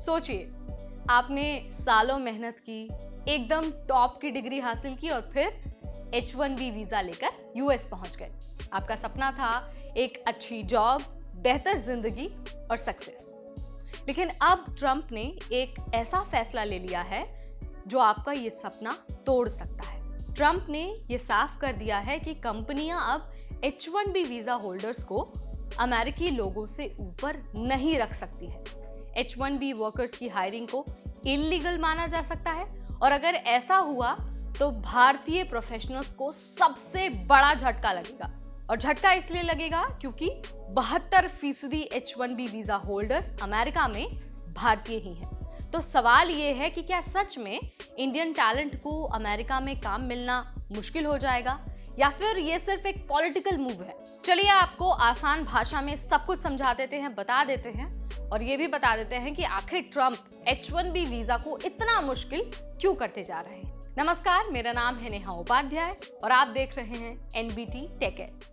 सोचिए, आपने सालों मेहनत की, एकदम टॉप की डिग्री हासिल की और फिर H1B वीजा लेकर यूएस पहुंच गए। आपका सपना था एक अच्छी जॉब, बेहतर जिंदगी और सक्सेस। लेकिन अब ट्रंप ने एक ऐसा फैसला ले लिया है जो आपका ये सपना तोड़ सकता है। ट्रंप ने ये साफ कर दिया है कि कंपनियां अब H1B वीजा होल्डर्स को अमेरिकी लोगों से ऊपर नहीं रख सकती है। H1B वर्कर्स की हायरिंग को इलीगल माना जा सकता है और अगर ऐसा हुआ तो भारतीय प्रोफेशनल्स को सबसे बड़ा झटका लगेगा। और झटका इसलिए लगेगा क्योंकि 72% H1B वीजा होल्डर्स अमेरिका में भारतीय ही हैं। तो सवाल ये है कि क्या सच में इंडियन टैलेंट को अमेरिका में काम मिलना मुश्किल हो जाएगा या फिर ये सिर्फ एक पॉलिटिकल मूव है? चलिए आपको आसान भाषा में सब कुछ समझा देते हैं, बता देते हैं और ये भी बता देते हैं कि आखिर ट्रंप H1B वीजा को इतना मुश्किल क्यों करते जा रहे हैं। नमस्कार, मेरा नाम है नेहा उपाध्याय और आप देख रहे हैं NBT टेक एड।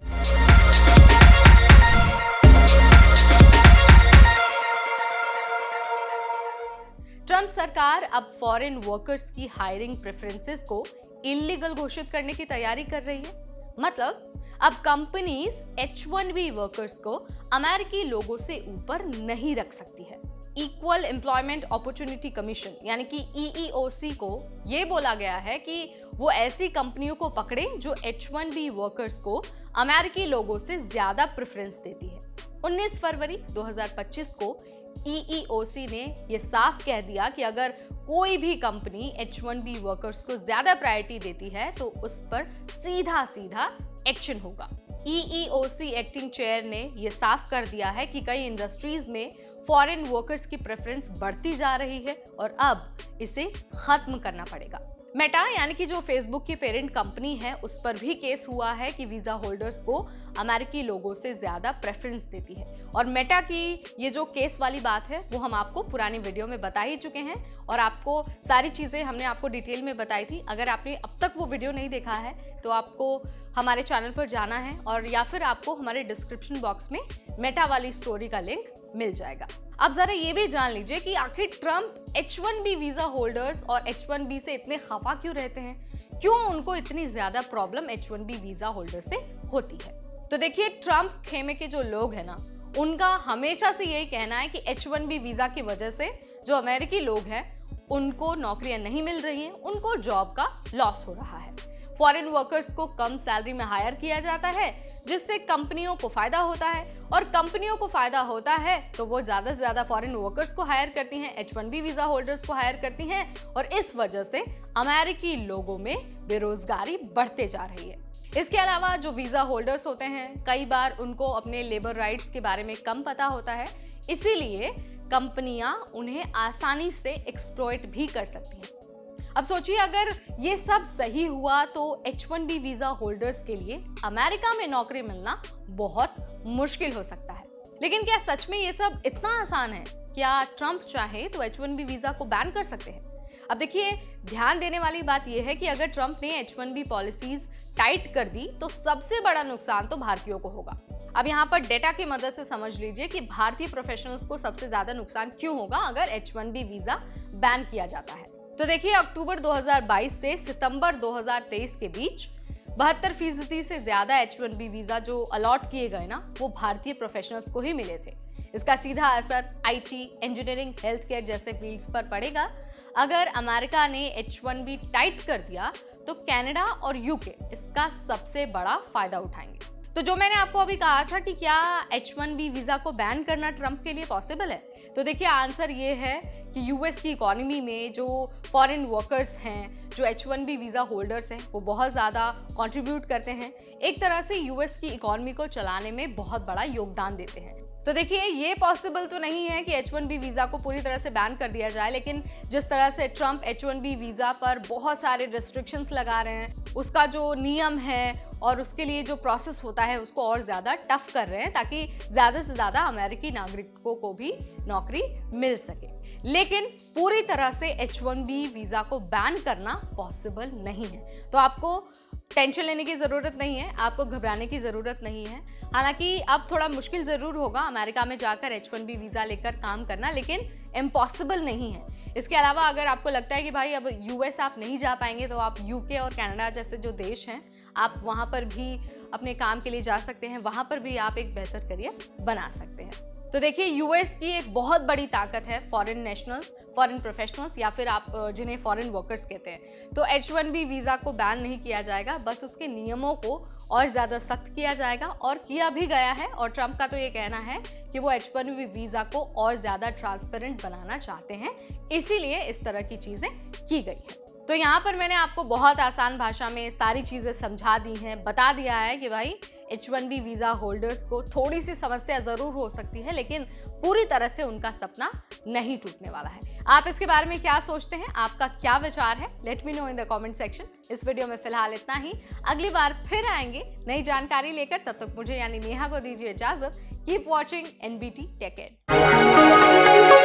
ट्रंप सरकार अब फॉरेन वर्कर्स की हायरिंग प्रेफरेंसेस को इलीगल घोषित करने की तैयारी कर रही है। मतलब अब कंपनीज H1B वर्कर्स को अमेरिकी लोगों से ऊपर नहीं रख सकती है। इक्वल एम्प्लॉयमेंट अपॉर्चुनिटी कमीशन यानी कि EEOC को ये बोला गया है कि वो ऐसी कंपनियों को पकड़े जो H1B वर्कर्स को अमेरिकी लोगों से ज्यादा प्रेफरेंस देती है। 19 फरवरी 2025 को EEOC ने ये साफ कह दिया कि अगर कोई भी कंपनी H1B वर्कर्स को ज्यादा प्रायोरिटी देती है तो उस पर सीधा सीधा एक्शन होगा। EEOC एक्टिंग चेयर ने ये साफ कर दिया है कि कई इंडस्ट्रीज में फॉरेन वर्कर्स की प्रेफरेंस बढ़ती जा रही है और अब इसे खत्म करना पड़ेगा। मेटा यानी कि जो फेसबुक की पेरेंट कंपनी है उस पर भी केस हुआ है कि वीजा होल्डर्स को अमेरिकी लोगों से ज्यादा प्रेफरेंस देती है। और मेटा की ये जो केस वाली बात है वो हम आपको पुरानी वीडियो में बता ही चुके हैं और आपको सारी चीजें हमने आपको डिटेल में बताई थी। अगर आपने अब तक वो वीडियो नहीं देखा है तो आपको हमारे चैनल पर जाना है और या फिर आपको हमारे डिस्क्रिप्शन बॉक्स में मेटा वाली स्टोरी का लिंक मिल जाएगा। अब जरा ये भी जान लीजिए कि आखिर ट्रंप H1B वीजा होल्डर्स और H1B से इतने खफा क्यों रहते हैं, क्यों उनको इतनी ज्यादा प्रॉब्लम H1B वीजा होल्डर से होती है। तो देखिए, ट्रंप खेमे के जो लोग हैं ना, उनका हमेशा से यही कहना है कि H1B वीजा की वजह से जो अमेरिकी लोग हैं उनको नौकरियां नहीं मिल रही हैं, उनको जॉब का लॉस हो रहा है। फॉरेन वर्कर्स को कम सैलरी में हायर किया जाता है जिससे कंपनियों को फायदा होता है और कंपनियों को फायदा होता है तो वो ज्यादा से ज्यादा फॉरेन वर्कर्स को हायर करती हैं, H1B वीजा होल्डर्स को हायर करती हैं और इस वजह से अमेरिकी लोगों में बेरोजगारी बढ़ते जा रही है। इसके अलावा जो वीजा होल्डर्स होते हैं कई बार उनको अपने लेबर राइट्स के बारे में कम पता होता है, इसीलिए कंपनियां उन्हें आसानी से एक्सप्लॉइट भी कर सकती हैं। अब सोचिए, अगर ये सब सही हुआ तो H1B वीजा होल्डर्स के लिए अमेरिका में नौकरी मिलना बहुत मुश्किल हो सकता है। लेकिन क्या सच में ये सब इतना आसान है? क्या ट्रंप चाहे तो H1B वीजा को बैन कर सकते हैं? अब देखिए, ध्यान देने वाली बात यह है कि अगर ट्रंप ने H1B पॉलिसीज टाइट कर दी तो सबसे बड़ा नुकसान तो भारतीयों को होगा। अब यहाँ पर डेटा की मदद से समझ लीजिए कि भारतीय प्रोफेशनल्स को सबसे ज्यादा नुकसान क्यों होगा अगर H1B वीजा बैन किया जाता है। तो देखिए, अक्टूबर 2022 से सितंबर 2023 के बीच 72% से ज्यादा H1B वीजा जो अलॉट किए गए ना वो भारतीय प्रोफेशनल्स को ही मिले थे। इसका सीधा असर IT, इंजीनियरिंग, हेल्थ केयर जैसे फील्ड्स पर पड़ेगा। अगर अमेरिका ने H1B टाइट कर दिया तो कनाडा और UK इसका सबसे बड़ा फायदा उठाएंगे। तो जो मैंने आपको अभी कहा था कि क्या H1B वीजा को बैन करना ट्रंप के लिए पॉसिबल है, तो देखिए आंसर ये है कि यूएस की इकोनॉमी में जो फॉरेन वर्कर्स हैं, जो H1B वीजा होल्डर्स हैं, वो बहुत ज़्यादा कंट्रीब्यूट करते हैं, एक तरह से यूएस की इकोनॉमी को चलाने में बहुत बड़ा योगदान देते हैं। तो देखिए, ये पॉसिबल तो नहीं है कि H1B वीजा को पूरी तरह से बैन कर दिया जाए, लेकिन जिस तरह से ट्रंप H1B वीजा पर बहुत सारे रिस्ट्रिक्शंस लगा रहे हैं, उसका जो नियम है और उसके लिए जो प्रोसेस होता है उसको और ज़्यादा टफ कर रहे हैं ताकि ज़्यादा से ज़्यादा अमेरिकी नागरिकों को भी नौकरी मिल सके। लेकिन पूरी तरह से H1B वीज़ा को बैन करना पॉसिबल नहीं है, तो आपको टेंशन लेने की ज़रूरत नहीं है, आपको घबराने की ज़रूरत नहीं है। हालांकि अब थोड़ा मुश्किल ज़रूर होगा अमेरिका में जाकर H1B वीज़ा लेकर काम करना, लेकिन इम्पॉसिबल नहीं है। इसके अलावा अगर आपको लगता है कि भाई अब US आप नहीं जा पाएंगे, तो आप UK और कनाडा जैसे जो देश हैं आप वहाँ पर भी अपने काम के लिए जा सकते हैं, वहाँ पर भी आप एक बेहतर करियर बना सकते हैं। तो देखिए, यूएस की एक बहुत बड़ी ताकत है फॉरेन नेशनल्स, फॉरेन प्रोफेशनल्स या फिर आप जिन्हें फॉरेन वर्कर्स कहते हैं। तो H1B वीज़ा को बैन नहीं किया जाएगा, बस उसके नियमों को और ज़्यादा सख्त किया जाएगा और किया भी गया है। और ट्रंप का तो ये कहना है कि वो H1B वीज़ा को और ज़्यादा ट्रांसपेरेंट बनाना चाहते हैं, इसीलिए इस तरह की चीज़ें की गई हैं। तो यहाँ पर मैंने आपको बहुत आसान भाषा में सारी चीज़ें समझा दी हैं, बता दिया है कि भाई H1B वीज़ा होल्डर्स को थोड़ी सी समस्या ज़रूर हो सकती है, लेकिन पूरी तरह से उनका सपना नहीं टूटने वाला है। आप इसके बारे में क्या सोचते हैं, आपका क्या विचार है? Let me know in the comment section. इस वीडियो में फिलहाल इतना ही, अगली बार फिर आएंगे नई जानकारी लेकर। तब तक मुझे यानी नेहा को दीजिए इजाजत। Keep watching NBT take care.